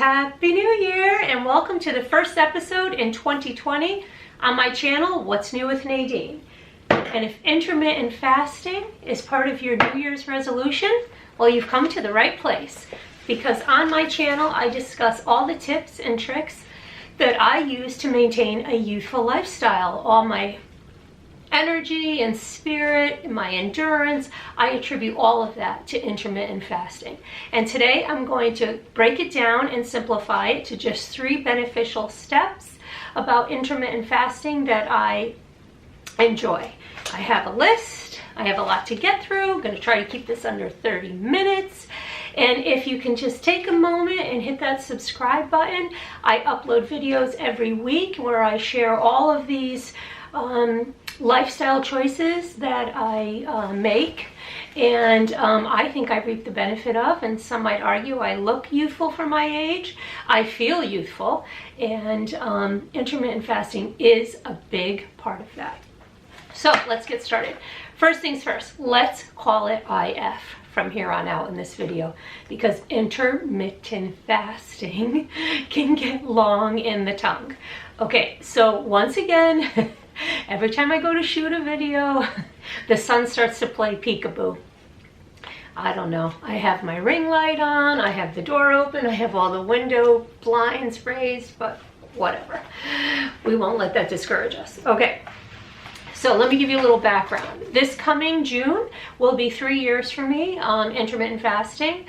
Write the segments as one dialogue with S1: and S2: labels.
S1: Happy New Year and welcome to the first episode in 2020 on my channel, What's New with Nadine. And if intermittent fasting is part of your New Year's resolution, well, you've come to the right place, because on my channel I discuss all the tips and tricks that I use to maintain a youthful lifestyle. All my energy and spirit, my endurance, I attribute all of that to intermittent fasting. And today I'm going to break it down and simplify it to just 3 beneficial steps about intermittent fasting that I enjoy. I have a list, I have a lot to get through. I'm going to try to keep this under 30 minutes. And if you can just take a moment and hit that subscribe button, I upload videos every week where I share all of these lifestyle choices that I make, and I think I reap the benefit of, and some might argue I look youthful for my age. I feel youthful, and intermittent fasting is a big part of that. So let's get started. First things first, let's call it IF from here on out in this video, because intermittent fasting can get long in the tongue. Okay, so once again, every time I go to shoot a video, the sun starts to play peekaboo. I don't know. I have my ring light on, I have the door open, I have all the window blinds raised, but whatever. We won't let that discourage us. Okay, so let me give you a little background. This coming June will be 3 years for me on intermittent fasting.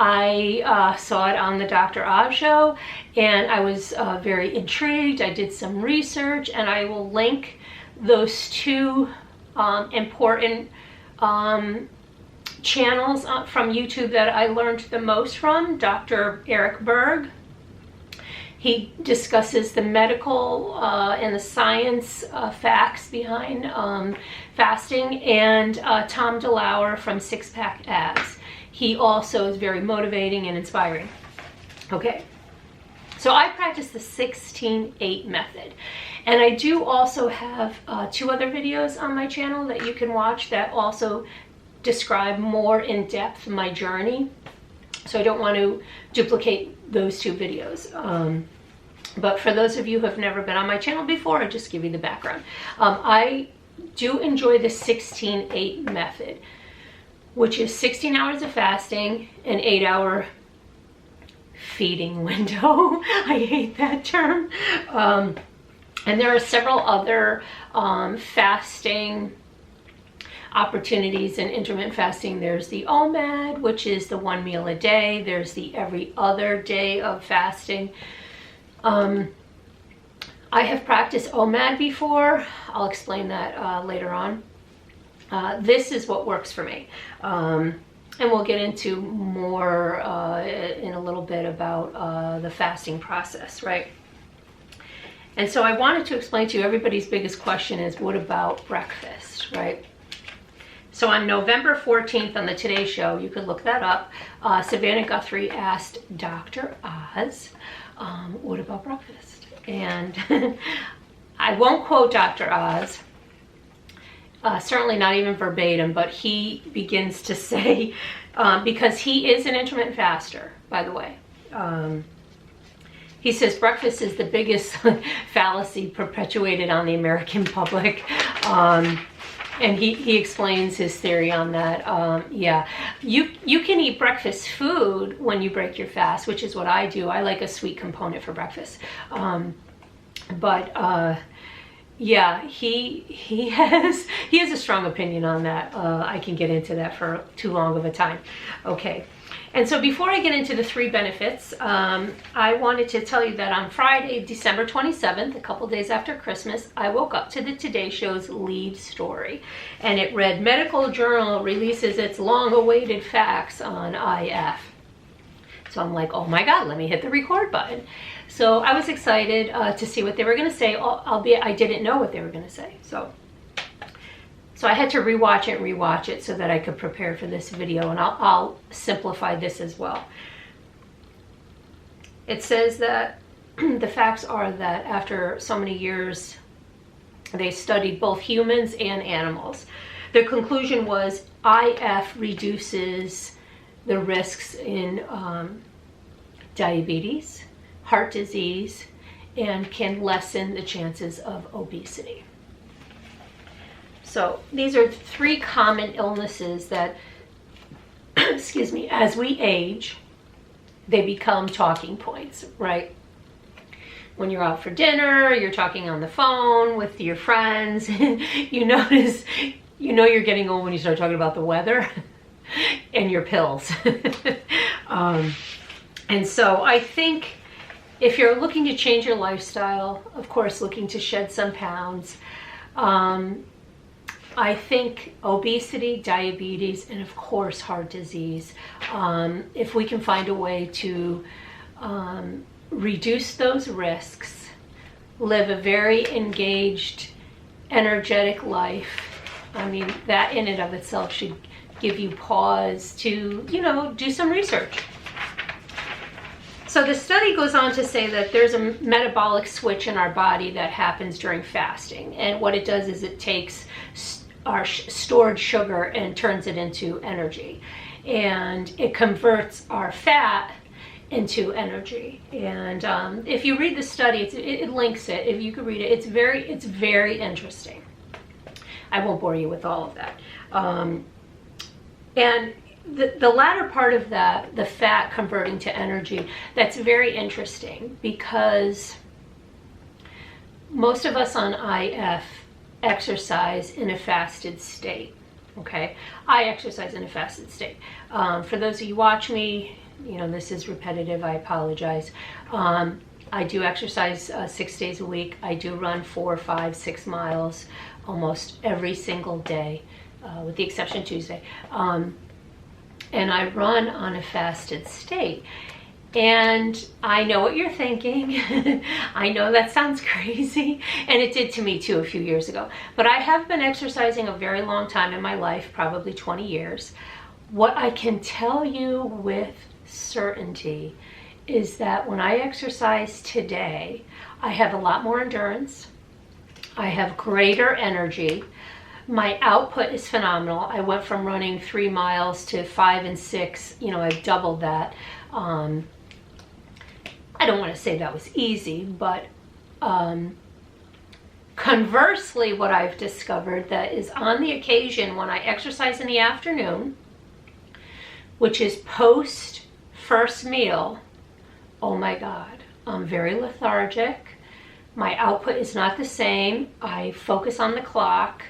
S1: I saw it on the Dr. Oz show, and I was very intrigued. I did some research, and I will link those 2 important channels from YouTube that I learned the most from. Dr. Eric Berg, he discusses the medical and the science facts behind fasting, and Tom DeLauer from Six Pack Abs. He also is very motivating and inspiring. Okay, so I practice the 16-8 method. And I do also have 2 other videos on my channel that you can watch that also describe more in depth my journey. So I don't want to duplicate those 2 videos. But for those of you who have never been on my channel before, I'll just give you the background. I do enjoy the 16-8 method, which is 16 hours of fasting, an 8-hour feeding window. I hate that term. And there are several other fasting opportunities in intermittent fasting. There's the OMAD, which is the 1 meal a day. There's the every other day of fasting. I have practiced OMAD before. I'll explain that later on. This is what works for me. And we'll get into more in a little bit about the fasting process, right? And so I wanted to explain to you, everybody's biggest question is, what about breakfast, right? So on November 14th on the Today Show, you could look that up, Savannah Guthrie asked Dr. Oz, what about breakfast? And I won't quote Dr. Oz, certainly not even verbatim, but he begins to say, because he is an intermittent faster, by the way, he says breakfast is the biggest fallacy perpetuated on the American public. And he explains his theory on that. Yeah, you can eat breakfast food when you break your fast, which is what I do. I like a sweet component for breakfast. Yeah, he has a strong opinion on that. I can get into that for too long of a time. Okay, and so before I get into the 3 benefits, I wanted to tell you that on Friday, December 27th, a couple days after Christmas, I woke up to the Today Show's lead story, and it read, "Medical Journal releases its long-awaited facts on IF." So I'm like, oh my God, let me hit the record button. So I was excited to see what they were going to say, albeit I didn't know what they were going to say. So I had to rewatch it so that I could prepare for this video, and I'll simplify this as well. It says that the facts are that after so many years, they studied both humans and animals. The conclusion was IF reduces the risks in diabetes, heart disease, and can lessen the chances of obesity. So these are 3 common illnesses that, excuse me, as we age, they become talking points, right? When you're out for dinner, you're talking on the phone with your friends, and you notice, you're getting old when you start talking about the weather and your pills. And so I think if you're looking to change your lifestyle, of course, looking to shed some pounds, I think obesity, diabetes, and of course heart disease, if we can find a way to reduce those risks, live a very engaged, energetic life, I mean, that in and of itself should give you pause to, do some research. So the study goes on to say that there's a metabolic switch in our body that happens during fasting. And what it does is it takes our stored sugar and turns it into energy. And it converts our fat into energy. And if you read the study, it links it. If you could read it, it's very interesting. I won't bore you with all of that. And the latter part of that, the fat converting to energy, that's very interesting because most of us on IF exercise in a fasted state. Okay, I exercise in a fasted state. For those of you who watch me, this is repetitive, I apologize. I do exercise 6 days a week. I do run 4, 5, 6 miles almost every single day, with the exception Tuesday. And I run on a fasted state. And I know what you're thinking. I know that sounds crazy, and it did to me too a few years ago. But I have been exercising a very long time in my life, probably 20 years. What I can tell you with certainty is that when I exercise today, I have a lot more endurance. I have greater energy. My output is phenomenal. I went from running 3 miles to 5 and 6. I've doubled that. I don't want to say that was easy, but conversely, what I've discovered that is on the occasion when I exercise in the afternoon, which is post first meal, oh my God, I'm very lethargic. My output is not the same. I focus on the clock.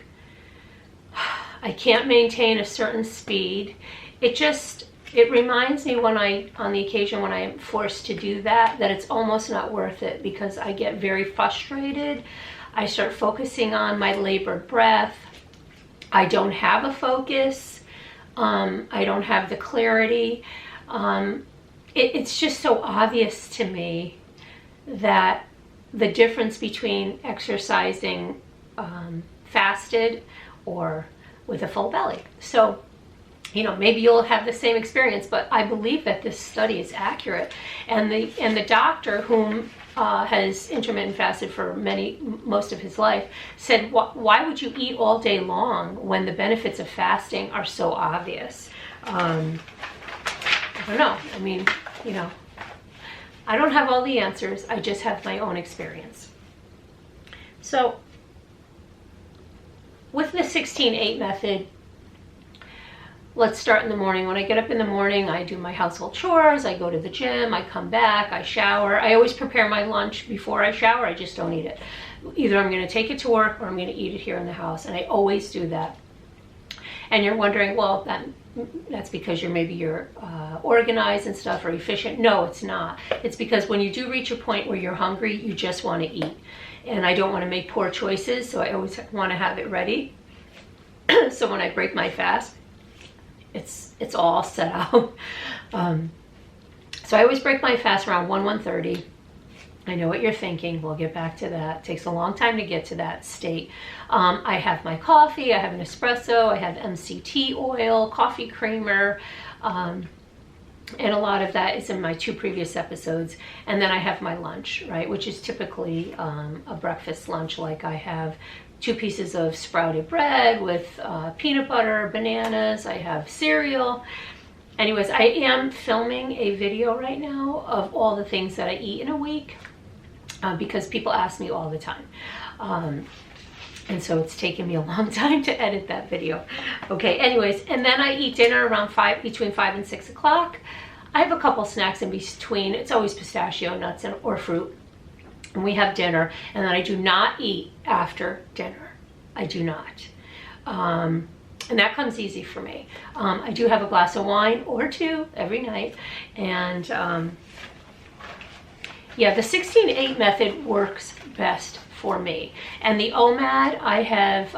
S1: I can't maintain a certain speed. It reminds me on the occasion when I am forced to do that it's almost not worth it because I get very frustrated. I start focusing on my labored breath. I don't have a focus. I don't have the clarity. It's just so obvious to me that the difference between exercising fasted or with a full belly. So, maybe you'll have the same experience, but I believe that this study is accurate. And the doctor whom has intermittent fasted for most of his life said, why would you eat all day long when the benefits of fasting are so obvious? I don't know. I mean, I don't have all the answers. I just have my own experience. So with the 16-8 method, let's start in the morning. When I get up in the morning, I do my household chores, I go to the gym, I come back, I shower. I always prepare my lunch before I shower. I just don't eat it. Either I'm going to take it to work or I'm going to eat it here in the house, and I always do that. And you're wondering, well, that's because you're organized and stuff, or efficient. No, it's not. It's because when you do reach a point where you're hungry, you just want to eat. And I don't want to make poor choices, so I always want to have it ready. So when I break my fast, it's all set out. So I always break my fast around 1:30. I know what you're thinking. We'll get back to that. It takes a long time to get to that state. I have my coffee. I have an espresso. I have MCT oil, coffee creamer. And a lot of that is in my 2 previous episodes. And then I have my lunch, right, which is typically a breakfast lunch. Like I have 2 pieces of sprouted bread with peanut butter, bananas. I have cereal. Anyways, I am filming a video right now of all the things that I eat in a week because people ask me all the time. And so it's taken me a long time to edit that video. Okay, anyways, and then I eat dinner around between 5 and 6 o'clock. I have a couple snacks in between. It's always pistachio nuts or fruit. And we have dinner, and then I do not eat after dinner. I do not. And that comes easy for me. I do have a glass of wine or two every night. And yeah, the 16-8 method works best for me. And the OMAD I have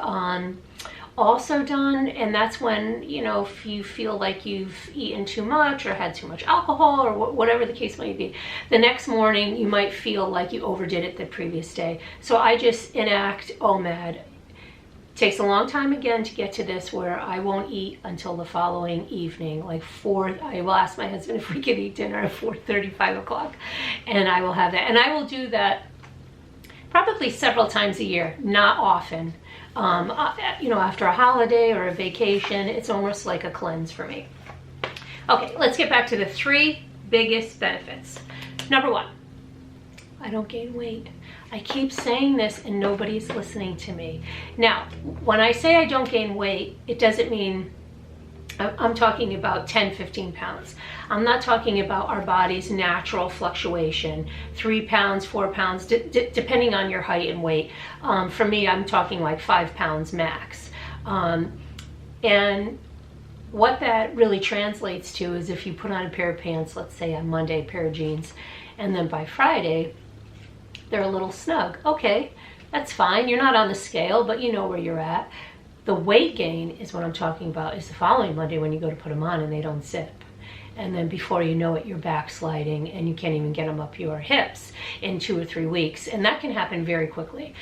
S1: also done, and that's when, you know, if you feel like you've eaten too much or had too much alcohol or whatever the case may be, the next morning you might feel like you overdid it the previous day. So I just enact OMAD. It takes a long time again to get to this, where I won't eat until the following evening, like 4. I will ask my husband if we can eat dinner at 4:30, 5 o'clock, and I will have that. And I will do that probably several times a year, not often. You know, after a holiday or a vacation, it's almost like a cleanse for me. Okay, let's get back to the 3 biggest benefits. Number 1, I don't gain weight. I keep saying this and nobody's listening to me. Now, when I say I don't gain weight, it doesn't mean I'm talking about 10, 15 pounds. I'm not talking about our body's natural fluctuation, 3 pounds, 4 pounds, depending on your height and weight. For me, I'm talking like 5 pounds max. And what that really translates to is if you put on a pair of pants, let's say on Monday, a pair of jeans, and then by Friday, they're a little snug. Okay, that's fine. You're not on the scale, but you know where you're at. The weight gain is what I'm talking about, is the following Monday when you go to put them on and they don't zip. And then before you know it, you're backsliding and you can't even get them up your hips in 2 or 3 weeks. And that can happen very quickly.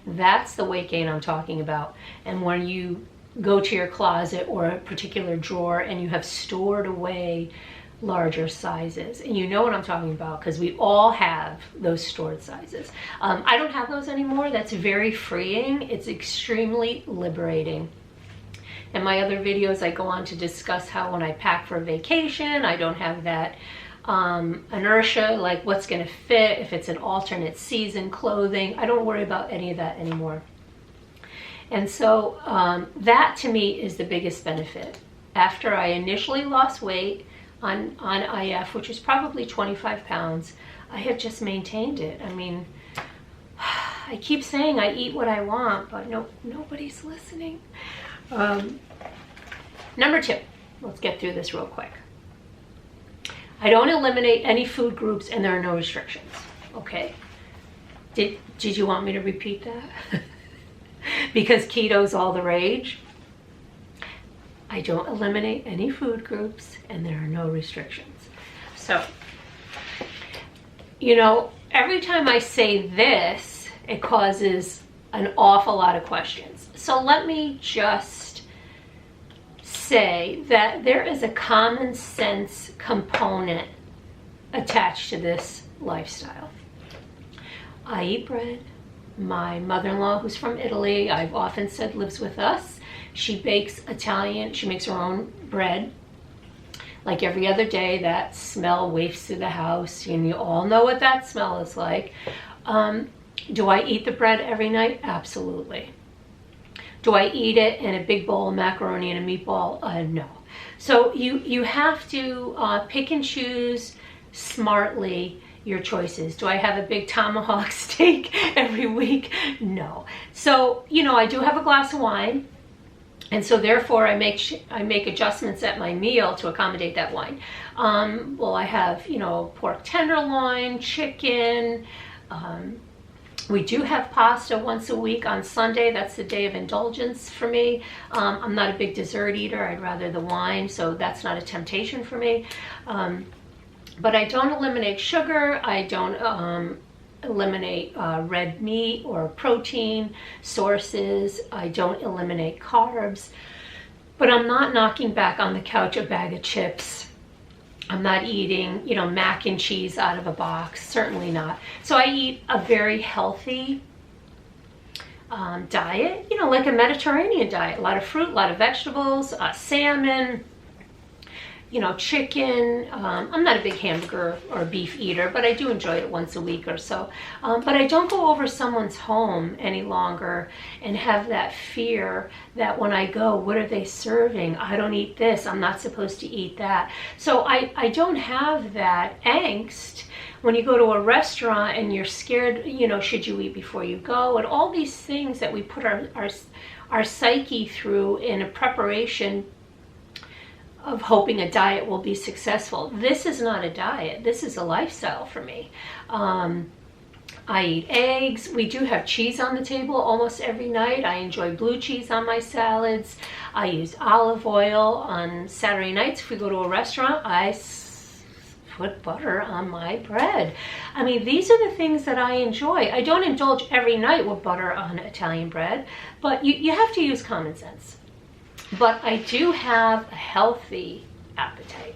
S1: That's the weight gain I'm talking about. And when you go to your closet or a particular drawer and you have stored away larger sizes, and you know what I'm talking about because we all have those stored sizes. I don't have those anymore. That's very freeing. It's extremely liberating. In my other videos, I go on to discuss how when I pack for a vacation, I don't have that inertia, like what's going to fit, if it's an alternate season clothing. I don't worry about any of that anymore. And so that to me is the biggest benefit. After I initially lost weight on IF, which was probably 25 pounds, I have just maintained it. I mean, I keep saying I eat what I want, but nobody's listening. Number 2, let's get through this real quick. I don't eliminate any food groups and there are no restrictions. Okay. Did you want me to repeat that? Because keto's all the rage. I don't eliminate any food groups and there are no restrictions. So, you know, every time I say this, it causes an awful lot of questions. So let me just say that there is a common sense component attached to this lifestyle. I eat bread. My mother-in-law, who's from Italy, I've often said lives with us. She bakes Italian, she makes her own bread. Like every other day, that smell wafts through the house, and you all know what that smell is like. Do I eat the bread every night? Absolutely. Do I eat it in a big bowl of macaroni and a meatball? No. So you have to pick and choose smartly your choices. Do I have a big tomahawk steak every week? No. So, you know, I do have a glass of wine. And so therefore I make adjustments at my meal to accommodate that wine. Well, I have, you know, pork tenderloin, chicken. We do have pasta once a week on Sunday. That's the day of indulgence for me. I'm not a big dessert eater. I'd rather the wine, so that's not a temptation for me. But I don't eliminate sugar. I don't eliminate red meat or protein sources. I don't eliminate carbs. But I'm not knocking back on the couch a bag of chips. I'm not eating, you know, mac and cheese out of a box. Certainly not. So I eat a very healthy diet, you know, like a Mediterranean diet. A lot of fruit, a lot of vegetables, salmon, chicken. I'm not a big hamburger or beef eater, but I do enjoy it once a week or so. But I don't go over someone's home any longer and have that fear that when I go, what are they serving? I don't eat this. I'm not supposed to eat that. So I don't have that angst when you go to a restaurant and you're scared, should you eat before you go? And all these things that we put our psyche through in a preparation of hoping a diet will be successful. This is not a diet. This is a lifestyle for me. I eat eggs. We do have cheese on the table almost every night. I enjoy blue cheese on my salads. I use olive oil on Saturday nights. If we go to a restaurant, I put butter on my bread. I mean, these are the things that I enjoy. I don't indulge every night with butter on Italian bread, but you have to use common sense. But I do have a healthy appetite.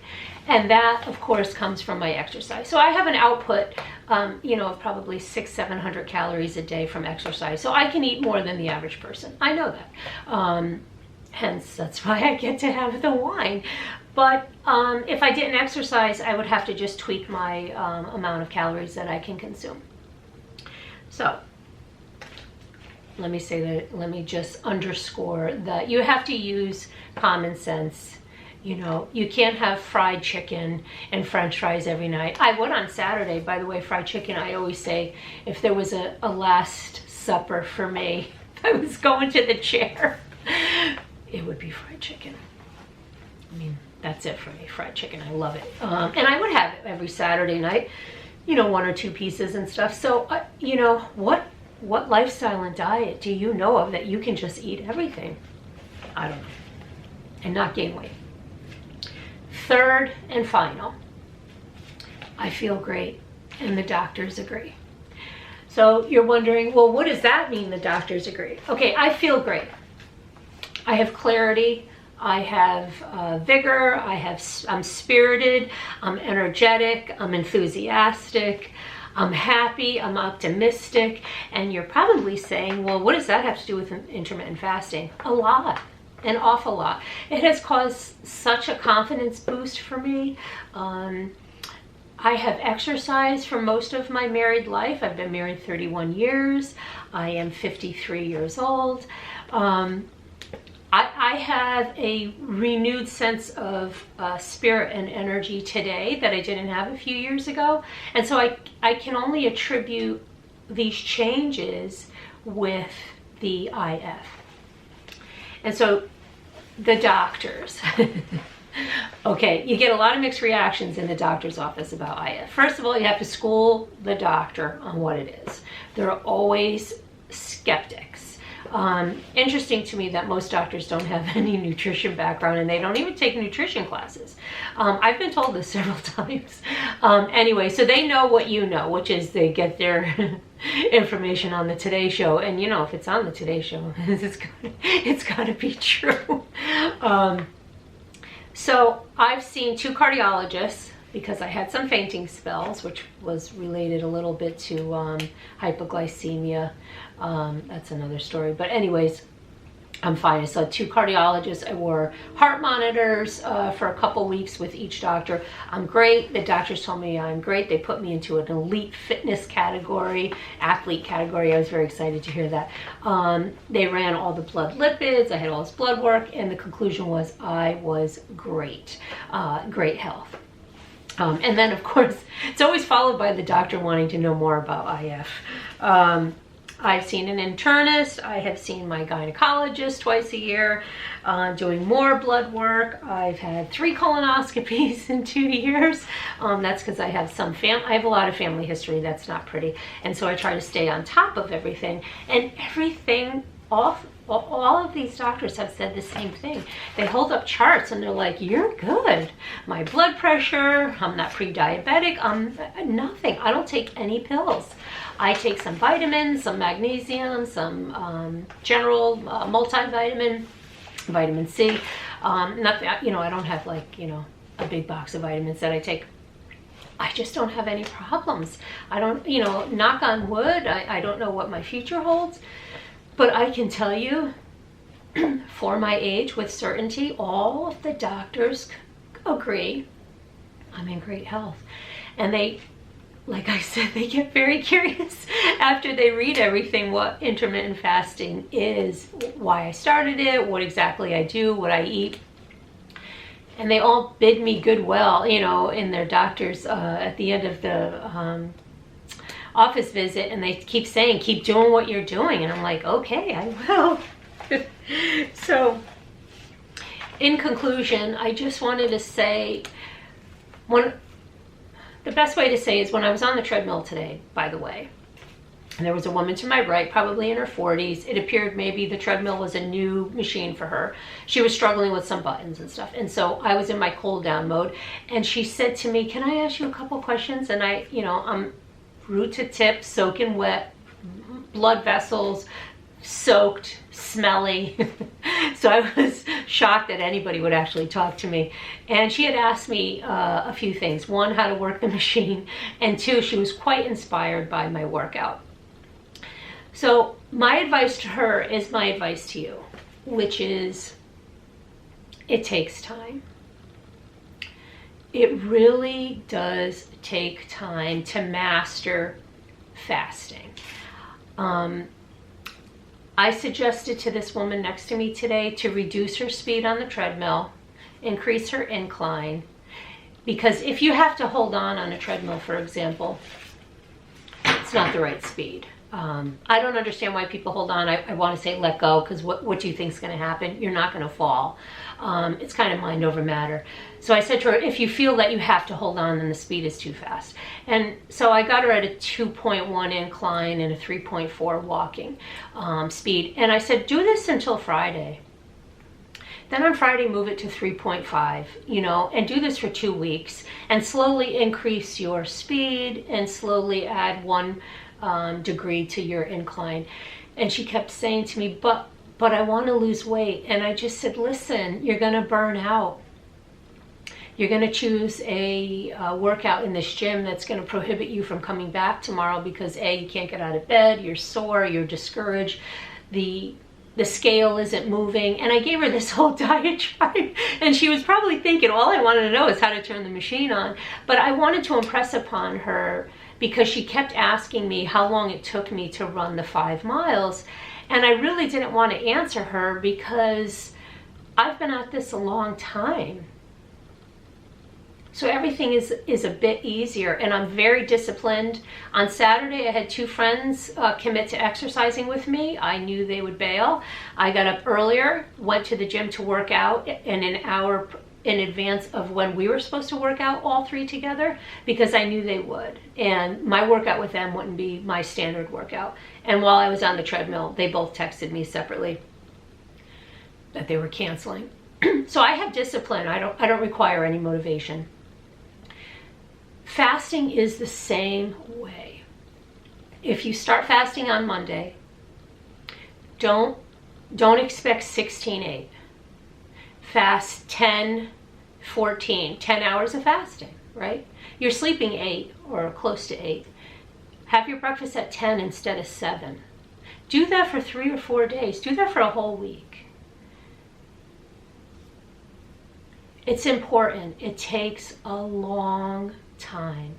S1: And that, of course, comes from my exercise. So I have an output, of probably 600-700 calories a day from exercise. So I can eat more than the average person. I know that. Hence, that's why I get to have the wine. But if I didn't exercise, I would have to just tweak my amount of calories that I can consume. So let me just underscore that you have to use common sense. You can't have fried chicken and French fries every night. I would on Saturday, by the way. Fried chicken, I always say, if there was a last supper for me, if I was going to the chair, it would be fried chicken. I mean, that's it for me, fried chicken. I love it. And I would have it every Saturday night, 1 or 2 pieces and stuff. So, what lifestyle and diet do you know of that you can just eat everything? I don't know. And not gain weight. Third and final, I feel great, and the doctors agree. So you're wondering, well, what does that mean, the doctors agree? Okay, I feel great. I have clarity. I have vigor. I'm spirited. I'm energetic. I'm enthusiastic. I'm happy, I'm optimistic, and you're probably saying, well, what does that have to do with intermittent fasting? A lot, an awful lot. It has caused such a confidence boost for me. I have exercised for most of my married life. I've been married 31 years. I am 53 years old. I have a renewed sense of spirit and energy today that I didn't have a few years ago. And so I can only attribute these changes with the IF. And so the doctors, okay, you get a lot of mixed reactions in the doctor's office about IF. First of all, you have to school the doctor on what it is. There are always skeptics. Interesting to me that most doctors don't have any nutrition background, and they don't even take nutrition classes. I've been told this several times. Anyway, so they know what you know, which is they get their information on the Today Show, and if it's on the Today Show, it's got to be true. So I've seen 2 cardiologists because I had some fainting spells, which was related a little bit to hypoglycemia. That's another story. But anyways, I'm fine. I saw 2 cardiologists. I wore heart monitors for a couple weeks with each doctor. I'm great. The doctors told me I'm great. They put me into an elite fitness category, athlete category. I was very excited to hear that. They ran all the blood lipids. I had all this blood work, and the conclusion was I was great. Great health. And then, of course, it's always followed by the doctor wanting to know more about IF. I've seen an internist. I have seen my gynecologist twice a year doing more blood work. I've had 3 colonoscopies in 2 years. That's because I have I have a lot of family history that's not pretty. And so I try to stay on top of everything. And everything all of these doctors have said the same thing. They hold up charts and they're like, you're good. My blood pressure, I'm not pre-diabetic, I'm nothing. I don't take any pills. I take some vitamins, some magnesium, some general multivitamin, vitamin C. Nothing, I don't have a big box of vitamins that I take. I just don't have any problems. I don't, knock on wood, I don't know what my future holds. But I can tell you, for my age with certainty, all of the doctors agree. I'm in great health. And they, like I said, they get very curious after they read everything, what intermittent fasting is, why I started it, what exactly I do, what I eat. And they all bid me goodwill, you know, in their doctors at the end of the office visit, and they keep saying, keep doing what you're doing. And I'm like, okay, I will. So in conclusion, I just wanted to say, the best way to say is when I was on the treadmill today, by the way, and there was a woman to my right, probably in her 40s. It appeared maybe the treadmill was a new machine for her. She was struggling with some buttons and stuff. And so I was in my cool down mode. And she said to me, can I ask you a couple questions? And I, you know, I'm root to tip, soaking wet, blood vessels, soaked, smelly. So I was shocked that anybody would actually talk to me. And she had asked me a few things. One, how to work the machine. And two, she was quite inspired by my workout. So my advice to her is my advice to you, which is it takes time. It really does take time to master fasting. I suggested to this woman next to me today to reduce her speed on the treadmill, increase her incline, because if you have to hold on a treadmill, for example, it's not the right speed. I don't understand why people hold on. I want to say let go, because what do you think is going to happen? You're not going to fall. It's kind of mind over matter. So I said to her, if you feel that you have to hold on, then the speed is too fast. And so I got her at a 2.1 incline and a 3.4 walking speed. And I said, do this until Friday. Then on Friday, move it to 3.5, you know, and do this for 2 weeks and slowly increase your speed and slowly add 1 degree to your incline. And she kept saying to me, but I want to lose weight. And I just said, listen, you're going to burn out. You're going to choose a workout in this gym that's going to prohibit you from coming back tomorrow because A, you can't get out of bed, you're sore, you're discouraged, the scale isn't moving. And I gave her this whole diatribe, and she was probably thinking, all I wanted to know is how to turn the machine on. But I wanted to impress upon her, because she kept asking me how long it took me to run the 5 miles. And I really didn't want to answer her because I've been at this a long time. So everything is a bit easier, and I'm very disciplined. On Saturday, I had 2 friends commit to exercising with me. I knew they would bail. I got up earlier, went to the gym to work out, and an hour in advance of when we were supposed to work out all 3 together, because I knew they would. And my workout with them wouldn't be my standard workout. And while I was on the treadmill, they both texted me separately that they were canceling. So I have discipline. I don't require any motivation. Fasting is the same way. If you start fasting on Monday, don't expect 16-8. Fast 10, 14, 10 hours of fasting, right? You're sleeping 8 or close to 8. Have your breakfast at 10 instead of 7. Do that for 3 or 4 days. Do that for a whole week. It's important. It takes a long time.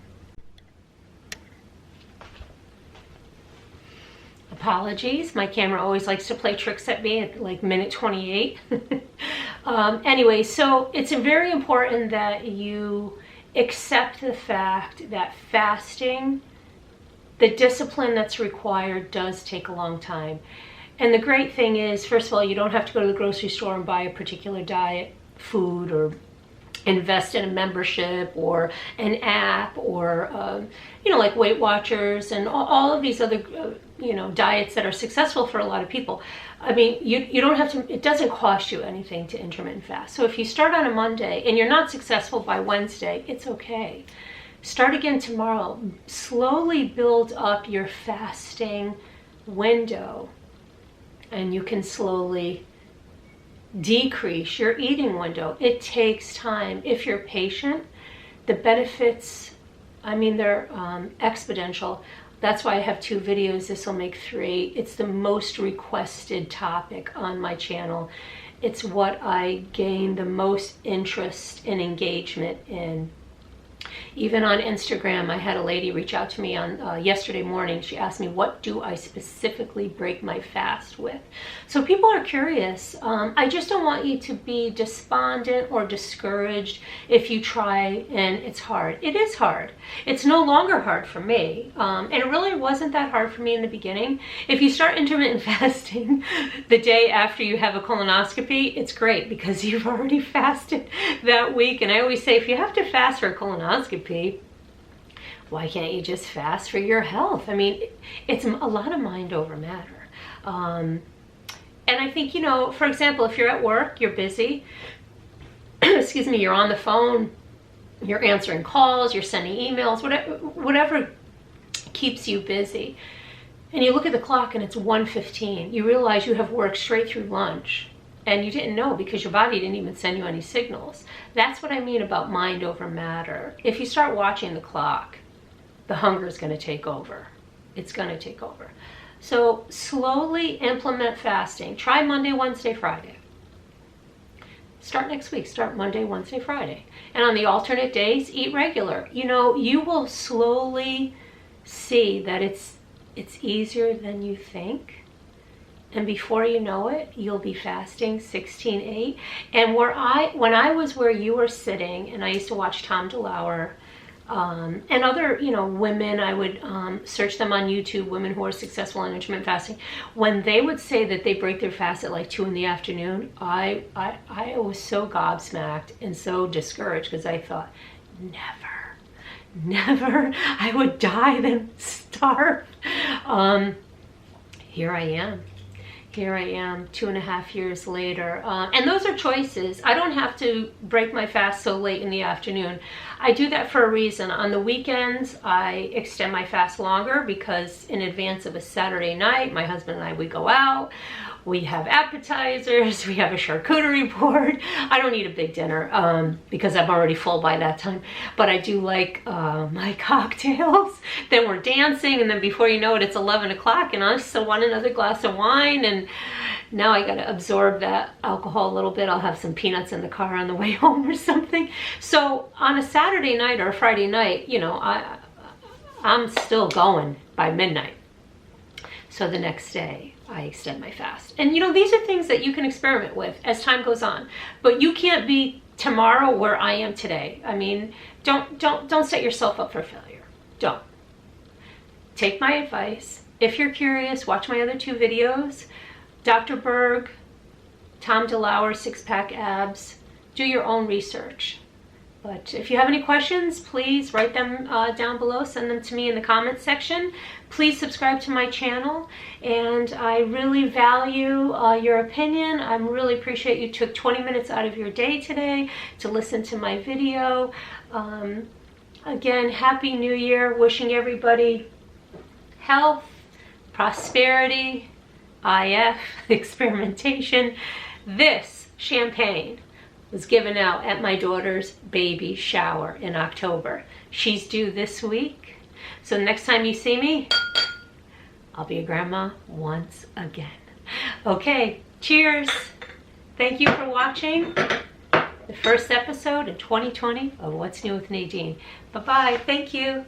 S1: Apologies, my camera always likes to play tricks at me at like minute 28. Anyway, so it's very important that you accept the fact that fasting, the discipline that's required, does take a long time. And the great thing is, first of all, you don't have to go to the grocery store and buy a particular diet food or invest in a membership or an app or like Weight Watchers and all of these other diets that are successful for a lot of people. I mean, you don't have to, it doesn't cost you anything to intermittent fast. So if you start on a Monday and you're not successful by Wednesday, it's okay. Start again tomorrow. Slowly build up your fasting window, and you can slowly decrease your eating window. It takes time. If you're patient, the benefits, I mean, they're exponential. That's why I have 2 videos. This will make 3. It's the most requested topic on my channel. It's what I gain the most interest and engagement in. Even on Instagram, I had a lady reach out to me on yesterday morning. She asked me, what do I specifically break my fast with? So people are curious. I just don't want you to be despondent or discouraged if you try and it's hard. It is hard. It's no longer hard for me. And it really wasn't that hard for me in the beginning. If you start intermittent fasting the day after you have a colonoscopy, it's great because you've already fasted that week. And I always say, if you have to fast for a colonoscopy, why can't you just fast for your health? I mean, it's a lot of mind over matter. And I think, you know, for example, if you're at work, you're busy, excuse me, you're on the phone, you're answering calls, you're sending emails, whatever keeps you busy. And you look at the clock and it's 1:15. You realize you have worked straight through lunch. And you didn't know because your body didn't even send you any signals. That's what I mean about mind over matter. If you start watching the clock, the hunger is going to take over. It's going to take over. So slowly implement fasting. Try Monday, Wednesday, Friday. Start next week. Start Monday, Wednesday, Friday. And on the alternate days, eat regular. You know, you will slowly see that it's easier than you think. And before you know it, you'll be fasting 16/8. And when I was where you were sitting, and I used to watch Tom DeLauer and other, you know, women, I would search them on YouTube, women who are successful in intermittent fasting. When they would say that they break their fast at like 2 in the afternoon, I was so gobsmacked and so discouraged because I thought, never, I would die then starve. Here I am. Here I am 2.5 years later. And those are choices. I don't have to break my fast so late in the afternoon. I do that for a reason. On the weekends, I extend my fast longer because in advance of a Saturday night, my husband and I, we go out. We have appetizers, we have a charcuterie board. I don't eat a big dinner because I'm already full by that time. But I do like my cocktails. Then we're dancing, and then before you know it, it's 11 o'clock, and I still want another glass of wine. And now I got to absorb that alcohol a little bit. I'll have some peanuts in the car on the way home or something. So on a Saturday night or a Friday night, you know, I'm still going by midnight. So the next day, I extend my fast. And you know, these are things that you can experiment with as time goes on. But you can't be tomorrow where I am today. I mean, don't set yourself up for failure. Don't. Take my advice. If you're curious, watch my other 2 videos. Dr. Berg, Tom DeLauer, 6-pack abs. Do your own research. But if you have any questions, please write them down below. Send them to me in the comments section. Please subscribe to my channel. And I really value your opinion. I really appreciate you took 20 minutes out of your day today to listen to my video. Again, Happy New Year. Wishing everybody health, prosperity, IF, experimentation. This champagne was given out at my daughter's baby shower in October. She's due this week. So next time you see me, I'll be a grandma once again. Okay, cheers. Thank you for watching the first episode in 2020 of What's New with Nadine. Bye-bye. Thank you.